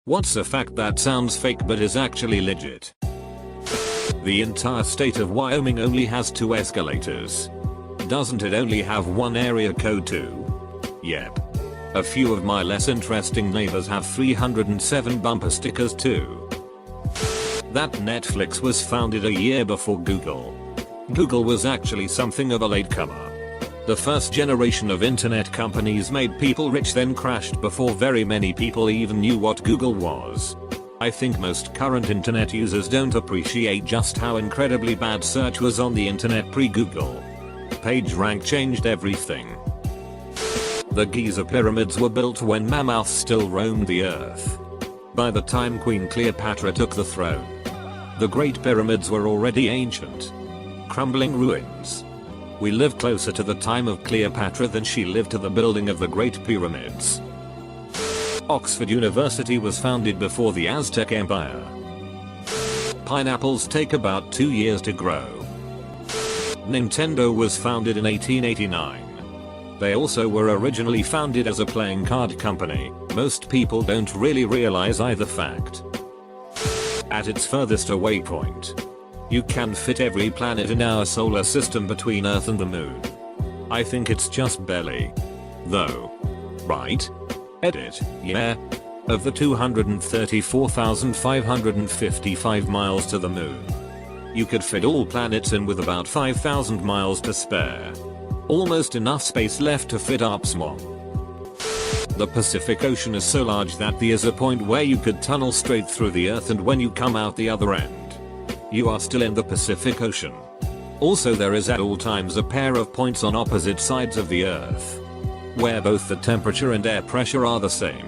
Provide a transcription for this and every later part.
What's a fact that sounds fake but is actually legit? The entire state of Wyoming only has 2 escalators. Doesn't it only have 1 area code too? Yep. A few of my less interesting neighbors have 307 bumper stickers too. That Netflix was founded a year before Google. Google was actually something of a latecomer. The first generation of internet companies made people rich, then crashed before very many people even knew what Google was. I think most current internet users don't appreciate just how incredibly bad search was on the internet pre-Google. PageRank changed everything. The Giza pyramids were built when mammoths still roamed the earth. By the time Queen Cleopatra took the throne, the Great Pyramids were already ancient, crumbling ruins. We live closer to the time of Cleopatra than she lived to the building of the Great Pyramids. Oxford University was founded before the Aztec Empire. Pineapples take about 2 years to grow. Nintendo was founded in 1889. They also were originally founded as a playing card company. Most people don't really realize either fact. At its furthest away point, you can fit every planet in our solar system between Earth and the Moon. I think it's just barely, though. Right? Edit, yeah. Of the 234,555 miles to the Moon, you could fit all planets in with about 5,000 miles to spare. Almost enough space left to fit Upsmog. The Pacific Ocean is so large that there's a point where you could tunnel straight through the Earth, and when you come out the other end, you are still in the Pacific Ocean. Also, there is at all times a pair of points on opposite sides of the Earth, where both the temperature and air pressure are the same.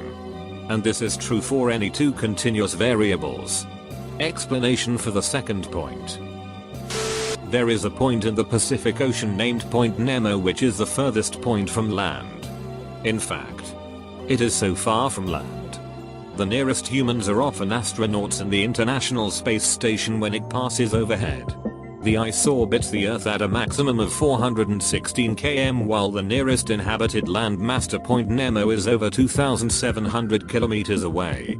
And this is true for any 2 continuous variables. Explanation for the second point. There is a point in the Pacific Ocean named Point Nemo, which is the furthest point from land. In fact, it is so far from land. The nearest humans are often astronauts in the International Space Station when it passes overhead. The ice orbits the Earth at a maximum of 416 km, while the nearest inhabited landmass to Point Nemo is over 2,700 kilometers away.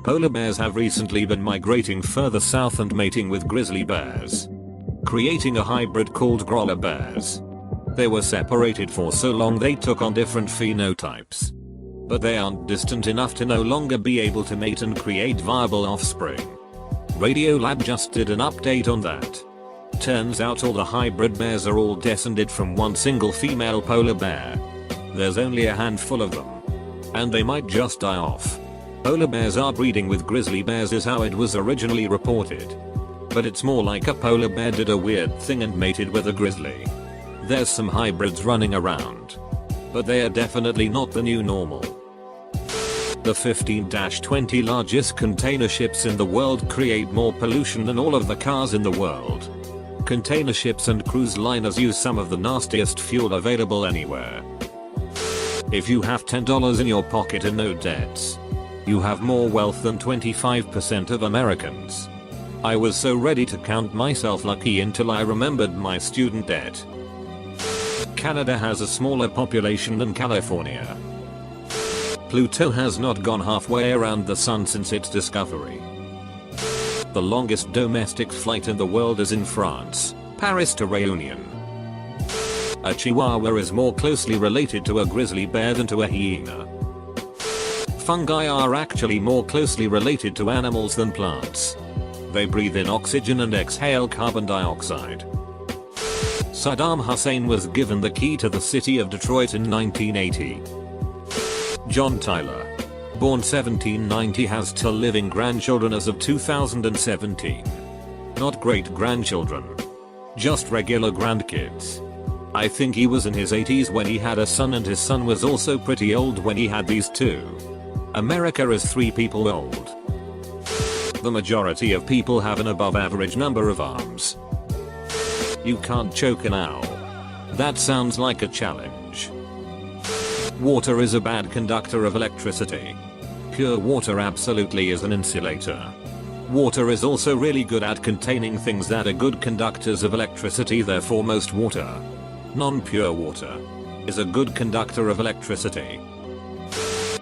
Polar bears have recently been migrating further south and mating with grizzly bears, creating a hybrid called growler bears. They were separated for so long they took on different phenotypes, but they aren't distant enough to no longer be able to mate and create viable offspring. Radiolab just did an update on that. Turns out all the hybrid bears are all descended from one single female polar bear. There's only a handful of them, and they might just die off. Polar bears are breeding with grizzly bears is how it was originally reported. But it's more like a polar bear did a weird thing and mated with a grizzly. There's some hybrids running around, but they are definitely not the new normal. The 15-20 largest container ships in the world create more pollution than all of the cars in the world. Container ships and cruise liners use some of the nastiest fuel available anywhere. If you have $10 in your pocket and no debts, you have more wealth than 25% of Americans. I was so ready to count myself lucky until I remembered my student debt. Canada has a smaller population than California. Pluto has not gone halfway around the sun since its discovery. The longest domestic flight in the world is in France, Paris to Réunion. A chihuahua is more closely related to a grizzly bear than to a hyena. Fungi are actually more closely related to animals than plants. They breathe in oxygen and exhale carbon dioxide. Saddam Hussein was given the key to the city of Detroit in 1980. John Tyler, born 1790, has 2 living grandchildren as of 2017. Not great-grandchildren, just regular grandkids. I think he was in his 80s when he had a son, and his son was also pretty old when he had these 2. America is 3 people old. The majority of people have an above average number of arms. You can't choke an owl. That sounds like a challenge. Water is a bad conductor of electricity. Pure water absolutely is an insulator. Water is also really good at containing things that are good conductors of electricity, therefore most water, non-pure water, is a good conductor of electricity.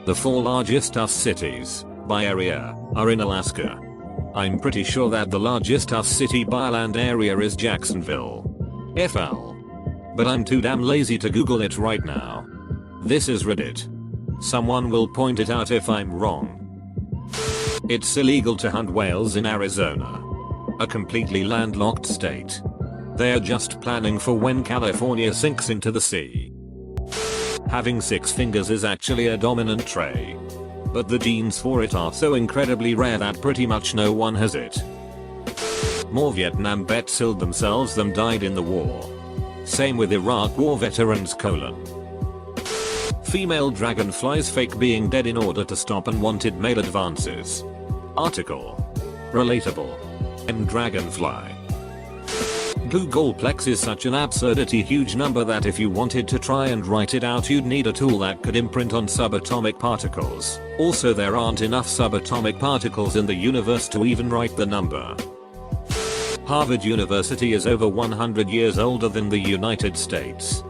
The 4 largest US cities, by area, are in Alaska. I'm pretty sure that the largest US city by land area is Jacksonville, FL. But I'm too damn lazy to Google it right now. This is Reddit. Someone will point it out if I'm wrong. It's illegal to hunt whales in Arizona, a completely landlocked state. They're just planning for when California sinks into the sea. Having 6 fingers is actually a dominant trait, but the genes for it are so incredibly rare that pretty much no one has it. More Vietnam vets killed themselves than died in the war. Same with Iraq war veterans : female dragonflies fake being dead in order to stop unwanted male advances. Article. Relatable. Dragonfly. Googleplex is such an absurdity huge number that if you wanted to try and write it out you'd need a tool that could imprint on subatomic particles. Also there aren't enough subatomic particles in the universe to even write the number. Harvard University is over 100 years older than the United States.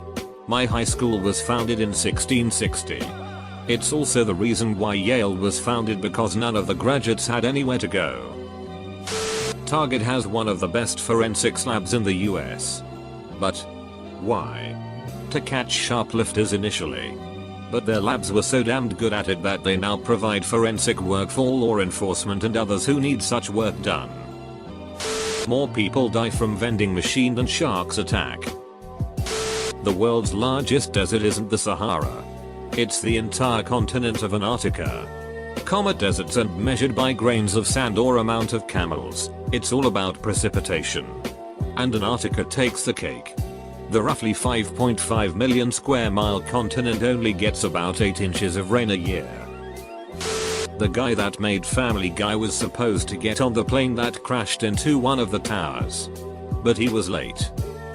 My high school was founded in 1660. It's also the reason why Yale was founded, because none of the graduates had anywhere to go. Target has one of the best forensics labs in the US. But why? To catch shoplifters initially. But their labs were so damned good at it that they now provide forensic work for law enforcement and others who need such work done. More people die from vending machine than sharks attack. The world's largest desert isn't the Sahara. It's the entire continent of Antarctica. Comet deserts and measured by grains of sand or amount of camels. It's all about precipitation. And Antarctica takes the cake. The roughly 5.5 million square mile continent only gets about 8 inches of rain a year. The guy that made Family Guy was supposed to get on the plane that crashed into one of the towers, but he was late.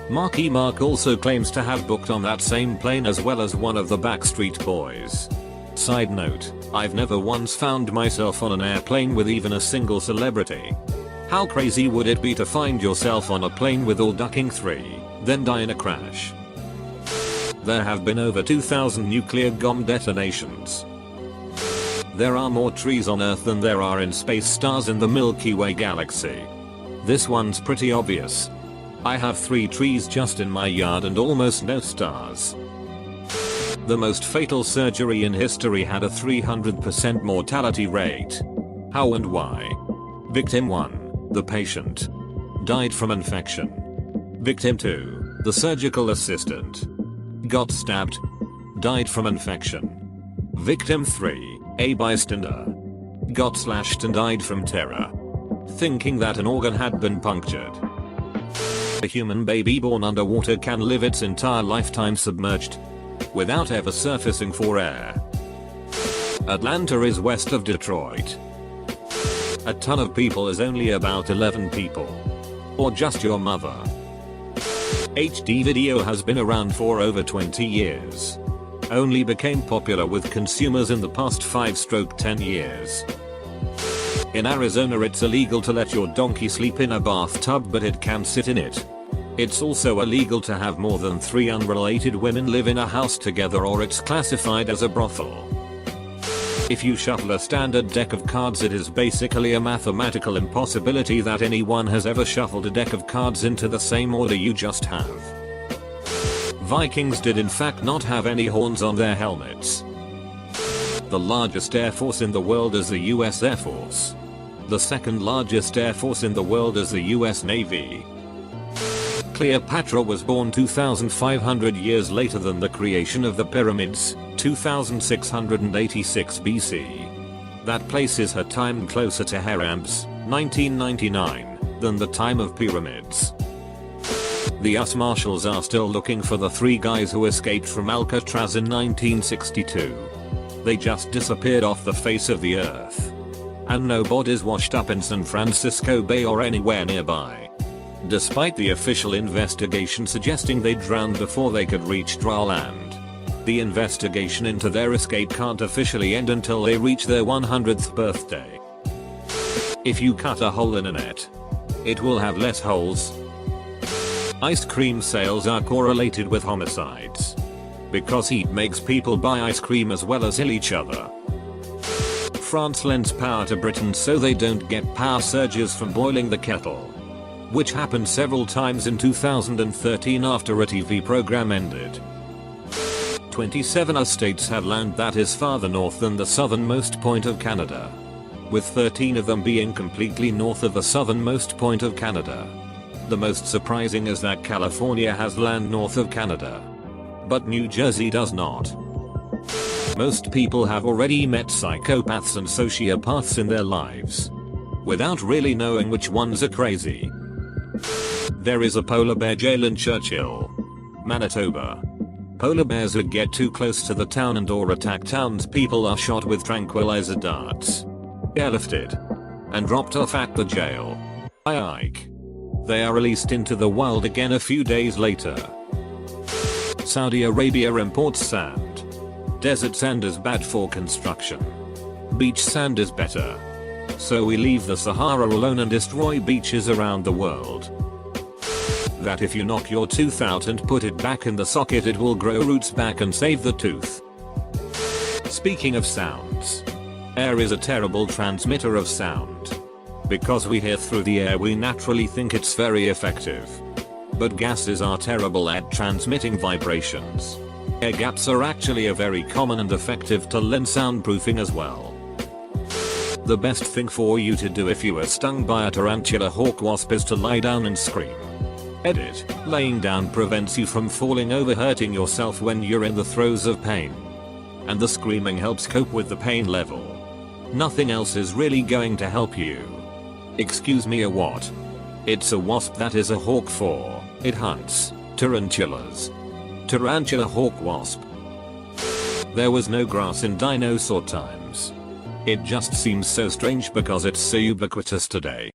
Marky Mark also claims to have booked on that same plane as well as one of the Backstreet Boys. Side note, I've never once found myself on an airplane with even a single celebrity. How crazy would it be to find yourself on a plane with all ducking 3, then die in a crash? There have been over 2,000 nuclear bomb detonations. There are more trees on Earth than there are in space stars in the Milky Way galaxy. This one's pretty obvious. I have 3 trees just in my yard and almost no stars. The most fatal surgery in history had a 300% mortality rate. How and why? Victim 1, the patient, died from infection. Victim 2, the surgical assistant, got stabbed, died from infection. Victim 3, a bystander, got slashed and died from terror, thinking that an organ had been punctured. A human baby born underwater can live its entire lifetime submerged, without ever surfacing for air. Atlanta is west of Detroit. A ton of people is only about 11 people. Or just your mother. HD video has been around for over 20 years. Only became popular with consumers in the past 5-10 years. In Arizona it's illegal to let your donkey sleep in a bathtub, but it can sit in it. It's also illegal to have more than 3 unrelated women live in a house together, or it's classified as a brothel. If you shuffle a standard deck of cards, it is basically a mathematical impossibility that anyone has ever shuffled a deck of cards into the same order you just have. Vikings did in fact not have any horns on their helmets. The largest air force in the world is the US Air Force. The second largest air force in the world is the US Navy. Cleopatra was born 2,500 years later than the creation of the pyramids, 2686 BC. That places her time closer to Hiram's, 1999, than the time of pyramids. The US Marshals are still looking for the 3 guys who escaped from Alcatraz in 1962. They just disappeared off the face of the earth. And no bodies washed up in San Francisco Bay or anywhere nearby. Despite the official investigation suggesting they drowned before they could reach dry land. The investigation into their escape can't officially end until they reach their 100th birthday. If you cut a hole in a net, it will have less holes. Ice cream sales are correlated with homicides. Because heat makes people buy ice cream as well as kill each other. France lends power to Britain so they don't get power surges from boiling the kettle. Which happened several times in 2013 after a TV program ended. 27 states have land that is farther north than the southernmost point of Canada, with 13 of them being completely north of the southernmost point of Canada. The most surprising is that California has land north of Canada, but New Jersey does not. Most people have already met psychopaths and sociopaths in their lives, without really knowing which ones are crazy. There is a polar bear jail in Churchill, Manitoba. Polar bears who get too close to the town and or attack townspeople are shot with tranquilizer darts, airlifted, and dropped off at the jail. Ike. They are released into the wild again a few days later. Saudi Arabia imports sand. Desert sand is bad for construction. Beach sand is better. So we leave the Sahara alone and destroy beaches around the world. That if you knock your tooth out and put it back in the socket, it will grow roots back and save the tooth. Speaking of sounds, air is a terrible transmitter of sound. Because we hear through the air, we naturally think it's very effective. But gases are terrible at transmitting vibrations. Air gaps are actually a very common and effective tool in soundproofing as well. The best thing for you to do if you are stung by a tarantula hawk wasp is to lie down and scream. Edit. Laying down prevents you from falling over hurting yourself when you're in the throes of pain. And the screaming helps cope with the pain level. Nothing else is really going to help you. Excuse me, a what? It's a wasp that is a hawk for. It hunts tarantulas. Tarantula hawk wasp. There was no grass in dinosaur times. It just seems so strange because it's so ubiquitous today.